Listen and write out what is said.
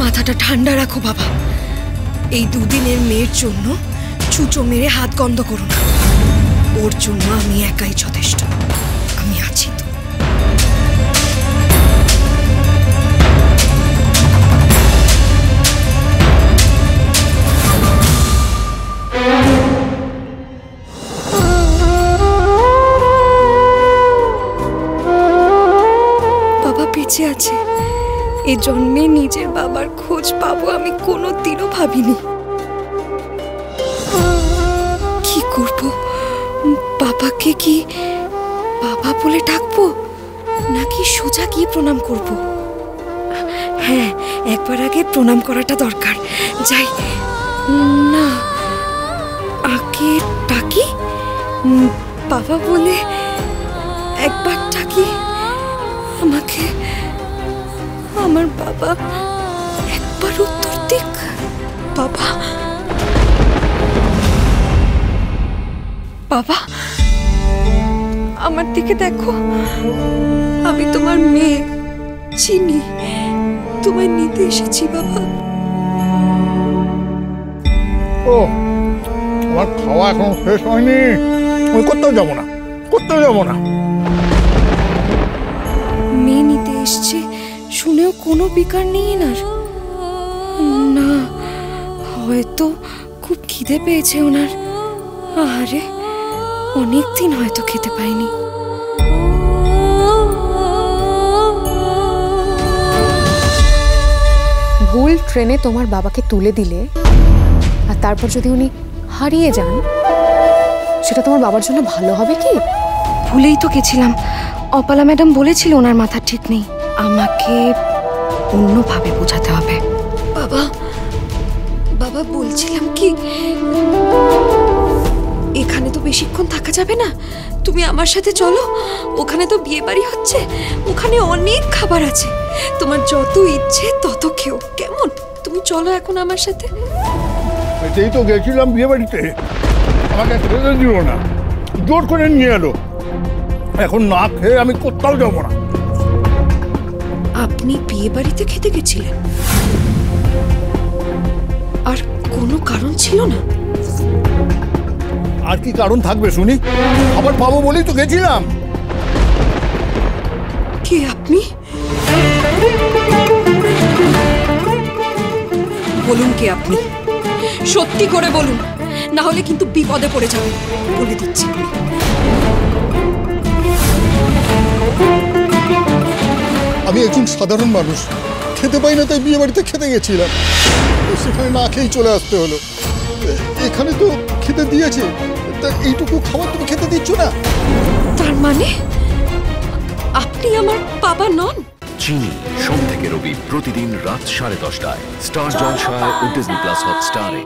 মাথাটা ঠান্ডা রাখো বাবা। এই দুদিনের মেয়ের জন্য ছুঁচো মেরে হাত গন্ধ করো না। ওর জন্য আমি একাই যথেষ্ট। আমি আছি তো। বাবা বেঁচে আছে। এই জন্মে নিজের বাবার খোঁজ পাবো আমি কোনোদিনও ভাবিনি। কি করব? বাবাকে কি বাবা বলে ডাকবো নাকি সোজা গিয়ে প্রণাম করব? হ্যাঁ, একবার আগে প্রণাম করাটা দরকার। যাই না, আগে ডাকি। বাবা বলে একবার ডাকি। আমাকে আমার বাবা একবার উত্তর দিক। বাবা, বাবা আমার দিকে দেখো। আমি তোমার মেয়ে চিনি, তোমায় নিতে এসেছি বাবা। ও, আমার খাওয়া এখন শেষ হয়নি। আমি কোথাও যাবো না, কোথাও যাবো না। মেয়ে নিতে এসছে শুনেও কোনো বিকার নেই এনার? না, হয়তো খুব খিদে পেয়েছে ওনার। আরে অনেকদিন হয়তো খেতে পাইনি। ভুল ট্রেনে তোমার বাবাকে তুলে দিলে আর তারপর যদি উনি হারিয়ে যান, সেটা তোমার বাবার জন্য ভালো হবে কি? ভুলেই তো গেছিলাম। অপালা ম্যাডাম বলেছিল ওনার মাথা ঠিক নেই। আমাকে অন্যভাবে বোঝাতে হবে। বাবা, বাবা বলছিলাম কি, এখানে তো বেশিক্ষণ থাকা যাবে না। তুমি আমার সাথে চলো। ওখানে তো বিয়ে বাড়ি হচ্ছে, ওখানে অনেক খাবার আছে। তোমার যত ইচ্ছে তত খেও, কেমন? তুমি চলো এখন আমার সাথে। এটাই তো গেছিলাম বিয়ে বাড়িতে, আমাকে খেতে দিল না, জোর করে নিয়ে এলো। এখন না খেয়ে আমি কোথাও যাবো না। আপনি বিয়ে বাড়িতে খেতে গেছিলেন? আর কোনো কারণ ছিল না? আর কি কারণ থাকবে শুনি? আবার পাবো বলেই তো গেছিলাম। কে আপনি? বলুন কে আপনি, সত্যি করে বলুন, না হলে কিন্তু বিপদে পড়ে যাবে, বলে দিচ্ছি। আমি একজন সাধারণ মানুষ, খেতে পাই না তাই বিয়ে বাড়িতে খেতে গেছিলাম। সেখানে না খেয়েই চলে আসতে হলো। এখানে তো খেতে দিয়েছে, তা এইটুকু খাবার তুমি খেতে দিচ্ছ না? তার মানে আপনি আমার বাবা নন? চিনি সোম থেকে রবি প্রতিদিন রাত 10:30টায় স্টার জলসায় ও ডিজনি প্লাস হটস্টারে।